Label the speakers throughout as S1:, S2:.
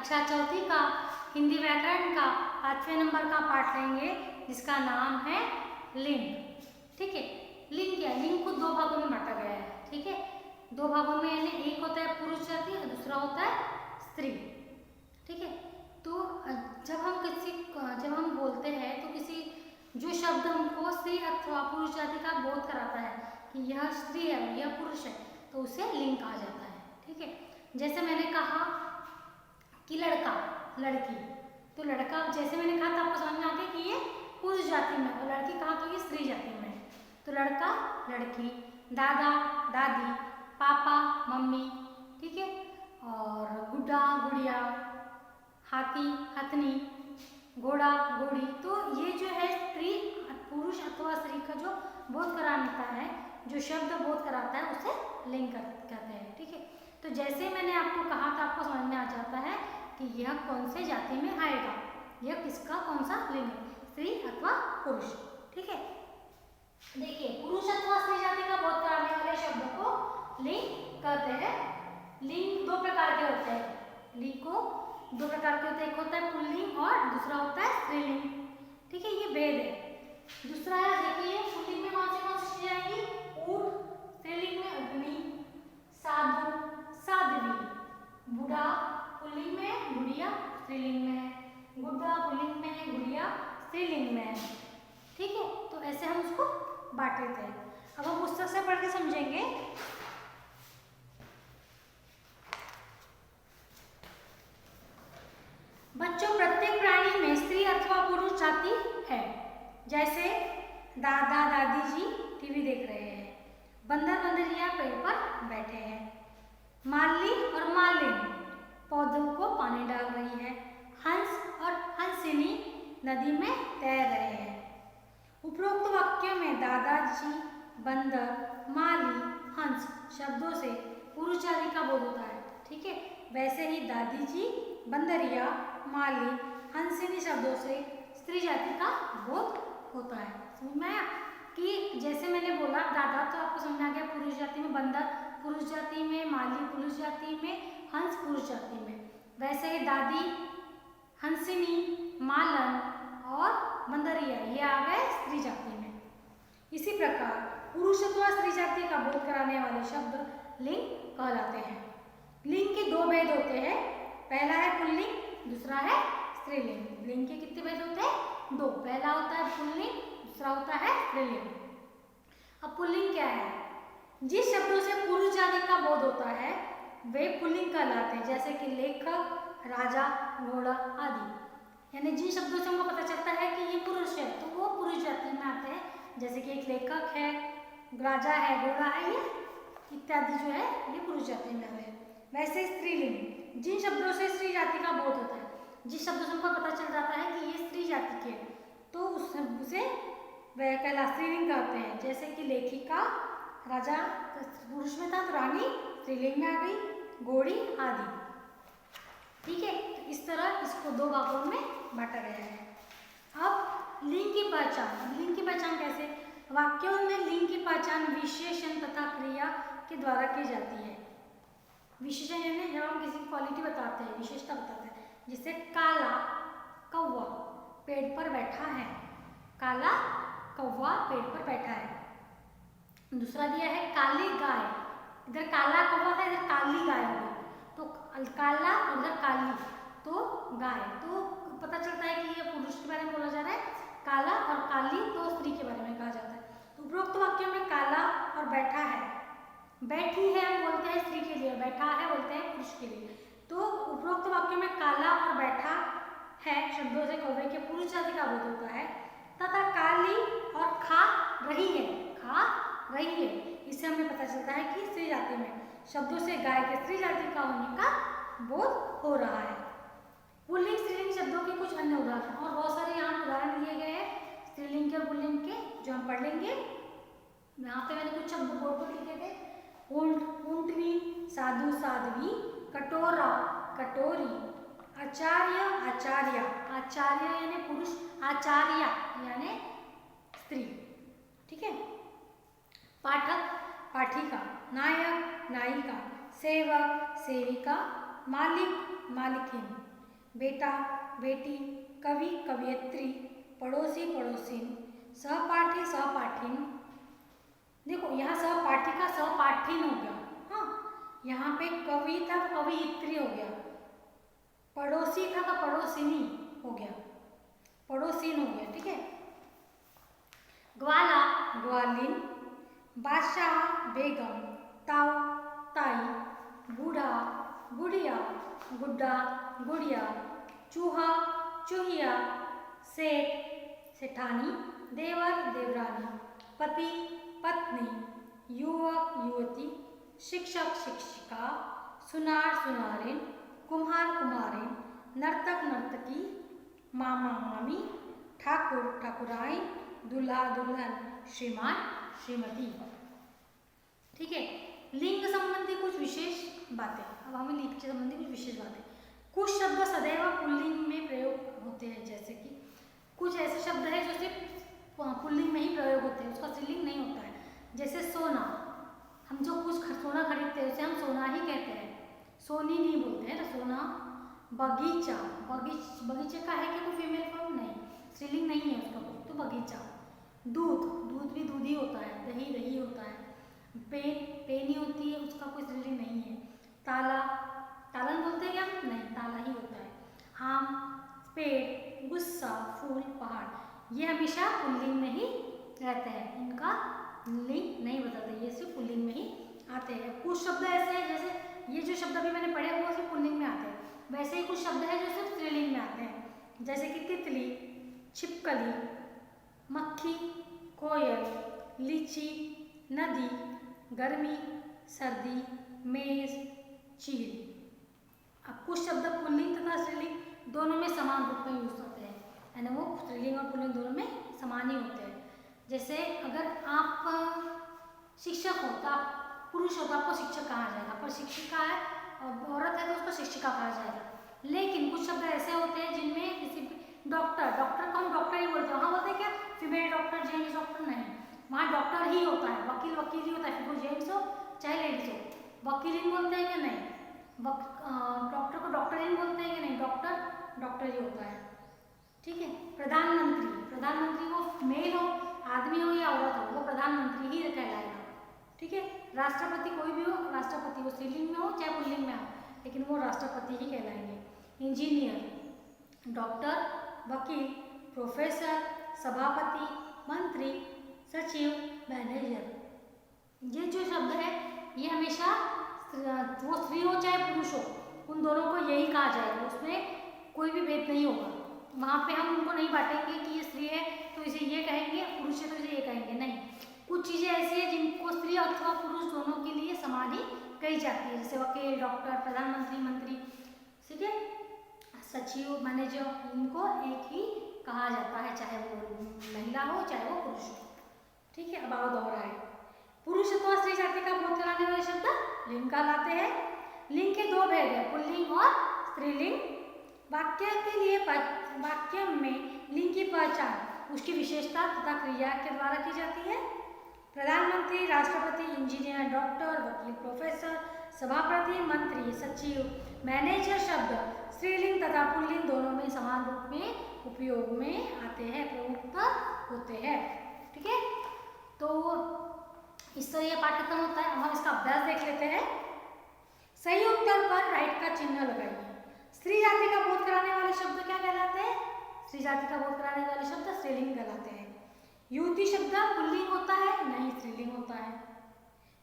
S1: कक्षा चौथी का हिंदी व्याकरण का 5वें नंबर का पाठ लेंगे जिसका नाम है लिंग। ठीक है, लिंग क्या है? लिंग को दो भागों में बांटा गया है। ठीक है, दो भागों में, यानी एक होता है पुरुष जाति और दूसरा होता है स्त्री। ठीक है, तो जब हम बोलते हैं तो किसी जो शब्द हमको स्त्री अथवा पुरुष जाति का बोध कराता है कि यह स्त्री है और यह पुरुष है, तो उसे लिंग कहा जाता है। ठीक है, जैसे मैंने कहा कि लड़का लड़की, तो लड़का जैसे मैंने कहा था आपको समझ में आ गया कि ये पुरुष जाति में और लड़की कहा तो ये स्त्री जाति में। तो लड़का लड़की, दादा दादी, पापा मम्मी, ठीक है, और गुड्डा गुड़िया, हाथी हथनी, घोड़ा घोड़ी, तो ये जो है स्त्री पुरुष अथवा स्त्री का जो बोध कराता है, जो शब्द बोध कराता है उसे लिंग कहते हैं। ठीक है, तो जैसे मैंने आपको कहा था आपको समझ में आ जाता है कि यह कौन से जाति में आएगा, यह किसका कौन सा लिंग है, स्त्री अथवा पुरुष। ठीक है, देखिए पुरुष अथवा स्त्री जाति का बोध कराने वाले शब्द को लिंग कहते हैं। लिंग दो प्रकार के होते हैं, लिंग को दो प्रकार के होते हैं, एक होता है पुल्लिंग और दूसरा होता है स्त्रीलिंग। ठीक है, ये भेद है। दूसरा है, देखिए पुल्लिंग में कौन सी आएंगी? ऊंट, स्त्रीलिंग में ऊँटनी, साधु साध्वी, बूढ़ा पुल्लिंग में है, बुढ़िया स्त्रीलिंग में है, गुड्डा पुल्लिंग में है, गुड़िया स्त्रीलिंग में है। ठीक है, तो ऐसे हम उसको बांटे थे। अब हम पुस्तक से पढ़ के समझेंगे। बच्चों, प्रत्येक प्राणी में स्त्री अथवा पुरुष जाति है। जैसे दादा दादी जी टीवी देख रहे हैं, बंदर बंदरिया पेड़ पर बैठे हैं, माली और मालिन पौधों को पानी डाल रही है, हंस और हंसिनी नदी में तैर रहे हैं। उपरोक्त वाक्यों में दादाजी, बंदर, माली, हंस शब्दों से पुरुष जाति का बोध होता है। ठीक है, वैसे ही दादी जी, बंदरिया, माली, हंसिनी शब्दों से स्त्री जाति का बोध होता है। समझ में आया कि जैसे मैंने बोला दादा, तो आपको समझ आ गया पुरुष जाति में, बंदर पुरुष जाति में, माली पुरुष जाति में, हंस पुरुष जाति में। वैसे ही दादी, हंसिनी, मालन और बंदरिया ये आ गए स्त्री जाति में। इसी प्रकार पुरुष अथवा स्त्री जाति का बोध कराने वाले शब्द लिंग कहलाते हैं। लिंग के दो भेद होते हैं, पहला है पुल्लिंग, दूसरा है स्त्रीलिंग। लिंग के कितने भेद होते हैं? दो, पहला होता है पुल्लिंग, दूसरा होता है स्त्रीलिंग। अब पुल्लिंग क्या है? जिस शब्दों से पुरुष जाति का बोध होता है वे पुल्लिंग कहलाते हैं, जैसे कि लेखक, राजा, घोड़ा आदि। यानी जिन शब्दों से हमको पता चलता है कि ये पुरुष है तो वो पुरुष जाति में आते हैं, जैसे कि एक लेखक है, राजा है, घोड़ा है, ये इत्यादि जो है ये पुरुष जाति में आते हैं। वैसे स्त्रीलिंग, जिन शब्दों से स्त्री जाति का बोध होता है, जिस शब्दों से हमको पता चल जाता है कि ये स्त्री जाति के है, तो उसे वह कहला स्त्रीलिंग कहते हैं। जैसे कि लेखिका, राजा पुरुष में था तो रानी स्त्रीलिंग में आ गई, घोड़ी आदि। ठीक है, तो इस तरह इसको दो भागों में बांटा गया है। अब लिंग की पहचान, लिंग की पहचान कैसे? वाक्यों में लिंग की पहचान विशेषण तथा क्रिया के द्वारा की जाती है। विशेषण यानी जब हम किसी की क्वालिटी बताते हैं, विशेषता बताते हैं, जैसे काला कौवा पेड़ पर बैठा है, काला कौवा पेड़ पर बैठा है। दूसरा दिया है काली गाय, इधर काला कौवा था, इधर काली गाय हो गई, तो काला और इधर काली तो गाय, तो पता चलता है कि ये पुरुष के बारे में बोला जा रहा है, काला और काली तो स्त्री के बारे में कहा जाता है। तो उपरोक्त वाक्यों में काला और बैठा है, बैठी है हम बोलते हैं स्त्री के लिए, बैठा है बोलते हैं पुरुष के लिए। तो उपरोक्त वाक्यों में काला और बैठा है शब्दों से कौवे के पुरुष जाति का बोध होता है, तथा काली और खा रही है, खा रही है, इससे हमें पता चलता है कि स्त्री जाति में शब्दों से गाय के स्त्री जाति का होने का बोध हो रहा है। पुल्लिंग स्त्रीलिंग शब्दों के कुछ अन्य उदाहरण, और बहुत सारे यहाँ उदाहरण दिए गए हैं स्त्रीलिंग के और पुल्लिंग के, जो हम पढ़ लेंगे। यहाँ पे मैंने कुछ शब्द बोर्ड पर लिखे थे, ऊंट ऊंटनी, साधु साध्वी, कटोरा कटोरी, आचार्य आचार्या, आचार्य यानी पुरुष, आचार्या यानी स्त्री। ठीक है, पाठक पाठिका, नायक नायिका, सेवक सेविका, मालिक मालिकिन, बेटा बेटी, कवि कवियत्री, पड़ोसी पड़ोसिन, सहपाठी सहपाठिन। देखो यहाँ सहपाठी का सहपाठिन हो गया, हाँ। यहाँ पे कवि था तो कवियत्री हो गया, पड़ोसी था तो पड़ोसिनी हो गया, पड़ोसिन हो गया, ठीक है। ग्वाला ग्वालिन, बादशाह बेगम, ताऊ ताई, बूढ़ा बुढ़िया, गुड्डा गुड़िया, चूहा चूहिया, सेठ सेठानी, देवर देवरानी, पति पत्नी, युवक युवती, शिक्षक शिक्षिका, सुनार सुनारिन, कुम्हार कुम्हारिन, नर्तक नर्तकी, मामा मामी, ठाकुर ठाकुराइन, दूल्हा दुल्हन, श्रीमान श्रीमती। ठीक है। लिंग संबंधी कुछ विशेष बातें, अब हमें लिंग से संबंधी कुछ विशेष बातें। कुछ शब्द सदैव पुल्लिंग में प्रयोग होते हैं, जैसे कि कुछ ऐसे शब्द हैं जो सिर्फ पुल्लिंग में ही प्रयोग होते हैं, उसका स्त्रीलिंग नहीं होता है। जैसे सोना, हम जो कुछ सोना खरीदते हैं उसे हम सोना ही कहते हैं, सोनी नहीं बोलते हैं ना, सोना। बगीचा, बगीचे का है कि कोई फीमेल फॉर्म नहीं, स्त्रीलिंग नहीं है उसका, तो बगीचा। दूध, दूध भी दूध ही होता है, दही दही होता है। पेन, पेनी होती है, उसका कोई स्त्रीलिंग नहीं है। ताला, तालन बोलते हैं क्या? नहीं, ताला ही होता है। आम, पेड़, गुस्सा, फूल, पहाड़, ये हमेशा पुल्लिंग में ही रहते हैं, इनका लिंग नहीं बदलते, ये सिर्फ पुल्लिंग में ही आते हैं। कुछ शब्द ऐसे हैं, जैसे ये जो शब्द अभी मैंने पढ़े वो सिर्फ पुल्लिंग में आते हैं, वैसे ही कुछ शब्द हैं जो सिर्फ स्त्रीलिंग में आते हैं, जैसे कि तितली, छिपकली, मक्खी, कोयल, लीची, नदी, गर्मी, सर्दी, मेज, चील। अब कुछ शब्द पुल्लिंग तथा स्त्रीलिंग दोनों में समान रूप में यूज होते हैं, यानी वो स्त्रीलिंग और पुल्लिंग दोनों में समान ही होते हैं। जैसे अगर आप शिक्षक हो तो आप पुरुष हो तो आपको शिक्षक कहा जाएगा, पर शिक्षिका है और औरत है तो उसको शिक्षिका कहा जाएगा। लेकिन कुछ शब्द ऐसे होते हैं जिनमें किसी डॉक्टर, डॉक्टर को हम डॉक्टर ही बोलते हैं, वहाँ बोलते हैं क्या फीमेल डॉक्टर, जेंट्स डॉक्टर नहीं, वहाँ डॉक्टर ही होता है। वकील वकील ही होता है, फिर वो जेंट्स हो चाहे लेडीज हो। वकील ही बोलते हैं कि नहीं, डॉक्टर को डॉक्टर ही बोलते हैं कि नहीं, डॉक्टर डॉक्टर ही होता है। ठीक है। प्रधानमंत्री, प्रधानमंत्री वो मेल हो, आदमी हो या औरत हो, वो प्रधानमंत्री ही कहलाएगा। ठीक है। राष्ट्रपति कोई भी हो, राष्ट्रपति वो स्त्रीलिंग में हो चाहे पुल्लिंग में हो, लेकिन वो राष्ट्रपति ही कहलाएंगे। इंजीनियर, डॉक्टर, वकील, प्रोफेसर, सभापति, मंत्री, सचिव, मैनेजर, ये जो शब्द है ये हमेशा वो स्त्री हो चाहे पुरुष हो, उन दोनों को यही कहा जाएगा, उसमें कोई भी भेद नहीं होगा। वहाँ पे हम उनको नहीं बांटेंगे कि ये स्त्री है तो इसे ये कहेंगे, पुरुष है तो इसे ये कहेंगे, नहीं। कुछ चीज़ें ऐसी है जिनको स्त्री अथवा पुरुष दोनों के लिए समान ही कही जाती है, जैसे वकील, डॉक्टर, प्रधानमंत्री, मंत्री, ठीक है, सचिव, मैनेजर, इनको एक ही कहा जाता है, चाहे वो महिला हो चाहे वो पुरुष हो। ठीक है। अब आओ दोहराए। पुरुष अथवा स्त्री जाति का बोध कराने वाले शब्द लिंग कहलाते हैं। लिंग के दो भेद है, पुल्लिंग और स्त्रीलिंग। वाक्य के लिए वाक्य में लिंग की पहचान उसकी विशेषता तथा क्रिया के द्वारा की जाती है। प्रधानमंत्री, राष्ट्रपति, इंजीनियर, डॉक्टर, वकील, प्रोफेसर, सभापति, मंत्री, सचिव, मैनेजर शब्द स्त्रीलिंग तथा पुल्लिंग दोनों में समान रूप में उपयोग में आते हैं, प्रमुखतः होते हैं। ठीक है। तो इस तरह यह पाठ खत्म होता है। अब हम इसका अभ्यास देख लेते हैं। सही उत्तर पर राइट का चिन्ह लगाइए। स्त्री जाति का बोध कराने वाले शब्द क्या कहलाते हैं? स्त्री जाति का बोध कराने वाले शब्द स्त्रीलिंग कहलाते हैं। युवती शब्द पुल्लिंग होता है? नहीं, स्त्रीलिंग होता है।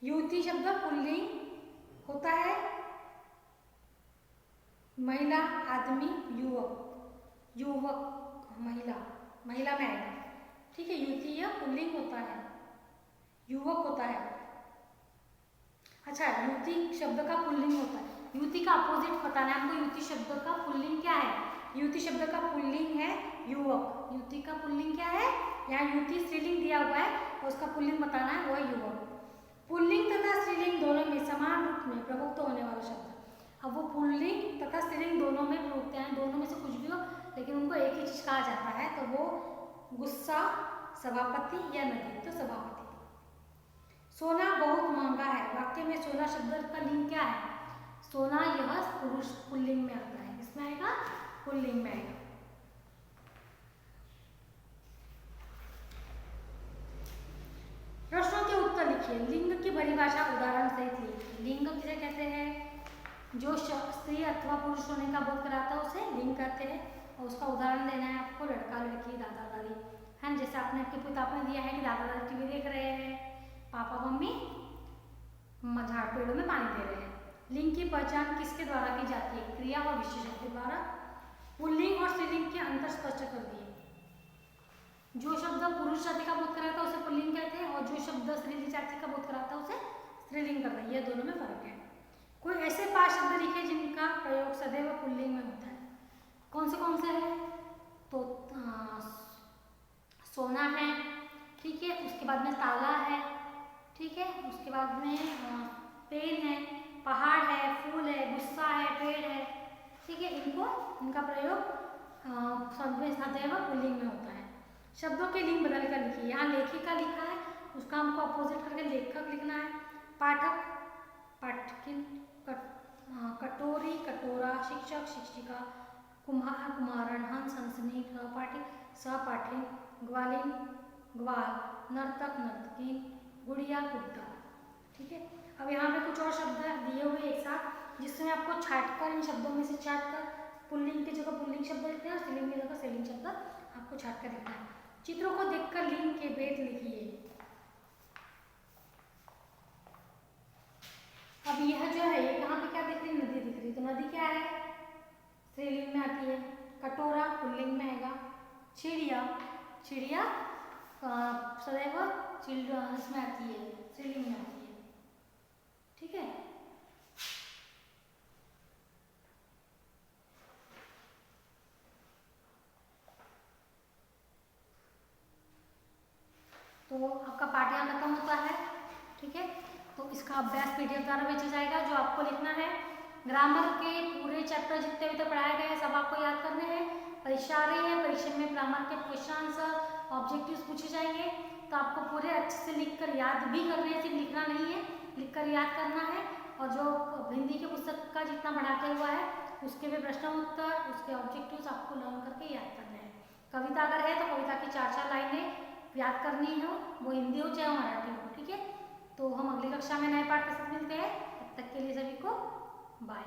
S1: युवती शब्द पुल्लिंग होता है। महिला, आदमी, युवक, युवक, महिला, महिला मैन। ठीक है। युवती यह पुल्लिंग होता है, युवक होता है। अच्छा, युवती शब्द का पुल्लिंग होता है। युवती का अपोजिट बताना है हमको। युवती शब्द का पुल्लिंग क्या है? युवती शब्द का पुल्लिंग है युवक। युवती का पुल्लिंग क्या है? यहाँ युवती स्त्रीलिंग दिया हुआ है और उसका पुल्लिंग बताना है, वो है युवक। पुल्लिंग तथा स्त्रीलिंग दोनों में समान रूप में प्रयुक्त होने वाला शब्द। अब वो पुल्लिंग तथा स्त्रीलिंग दोनों में प्रयुक्त हैं, दोनों में से कुछ भी हो, लेकिन उनको एक ही चीज कहा जाता है, तो वो गुस्सा, सभापति या नदी, तो सभापति। सोना बहुत महंगा है। वाक्य में सोना शब्द का लिंग क्या है? सोना यह पुरुष पुल्लिंग में आता है। इसमें आएगा पुल्लिंग में आएगा। प्रश्नों के उत्तर लिखिए। लिंग की परिभाषा उदाहरण सहित लिखिए। लिंग किसे कहते हैं? जो स्त्री अथवा पुरुष होने का बोध कराता है उसे लिंग कहते हैं। और उसका उदाहरण देना है आपको लड़का लड़की दादा दादी है। जैसे आपने आपके पिता ने दिया है कि दादा दादी टीवी देख रहे हैं, पापा मम्मी झाड़ पेड़ों में पानी दे रहे हैं। लिंग की पहचान किसके द्वारा की जाती है? क्रिया और विशेषण के द्वारा। पुल्लिंग और स्त्रीलिंग के अंतर स्पष्ट कर दिए। जो शब्द पुरुष जाति का बोध कराता है उसे पुल्लिंग कहते हैं और जो शब्द स्त्रीलिंग जाति का बोध कराता है उसे स्त्रीलिंग करते हैं। ये दोनों में फर्क है। कोई ऐसे 5 शब्द लिखे जिनका प्रयोग सदैव पुल्लिंग में होता है। कौन से है? तो सोना है, ठीक है, उसके बाद में ताला है, ठीक है, उसके बाद में पेन है, पहाड़ है, फूल है, गुस्सा है, पेड़ है, ठीक है। इनका प्रयोग सदैव पुल्लिंग में होता है। शब्दों के लिंग बदल कर लिखिए। यहाँ लेखिका लिखा है, उसका हमको अपोजिट करके लेखक लिखना है। पाठक, पाठकिन, कटोरी, कटोरा, शिक्षक, शिक्षिका, कुम्हार, कुम्हारन, हंस, हंसनी, सहपाठी, सहपाठिन, ग्वालिन, ग्वाल, नर्तक, नर्तकीन, गुड़िया, गुड्डा, ठीक है। अब यहाँ पे कुछ और शब्द दिए हुए एक साथ, जिसमें आपको छाटकर इन शब्दों में से छाटकर पुल्लिंग की जगह पुल्लिंग शब्द लिखते हैं, स्त्रीलिंग की जगह स्त्रीलिंग शब्द आपको छाटकर लिखना है। चित्रों को देखकर लिंग के भेद लिखिए। अब यह जो है ये यहाँ पे क्या दिख रही है? नदी दिख रही है। तो नदी क्या है? स्त्रीलिंग में आती है। कटोरा पुल्लिंग में आएगा। चिड़िया, चिड़िया सदैव चिल्ड्रंस में आती है, स्त्रीलिंग में आती है, ठीक है। तो आपका पाठ यहाँ खत्म होता है, ठीक है। तो इसका अभ्यास पीडीएफ द्वारा भेजा जाएगा। जो आपको लिखना है, ग्रामर के पूरे चैप्टर जितने भी तक पढ़ाए गए हैं सब आपको याद करने हैं। परीक्षा आ रही है, परीक्षा में ग्रामर के क्वेश्चन आंसर ऑब्जेक्टिव्स पूछे जाएंगे, तो आपको पूरे अच्छे से लिखकर याद भी करने हैं, सिर्फ लिखना नहीं है, लिखकर याद करना है। और जो हिंदी के पुस्तक का जितना पढ़ाते हुआ है उसके भी प्रश्न उत्तर, उसके ऑब्जेक्टिव्स आपको लर्न करके याद करने हैं। कविता अगर है तो कविता की 4-4 लाइनें याद करनी हो, वो हिंदी हो चाहे मराठी हो, ठीक है। तो हम अगली कक्षा में नए पाठ के साथ मिलते हैं। तब तक के लिए सभी को बाय।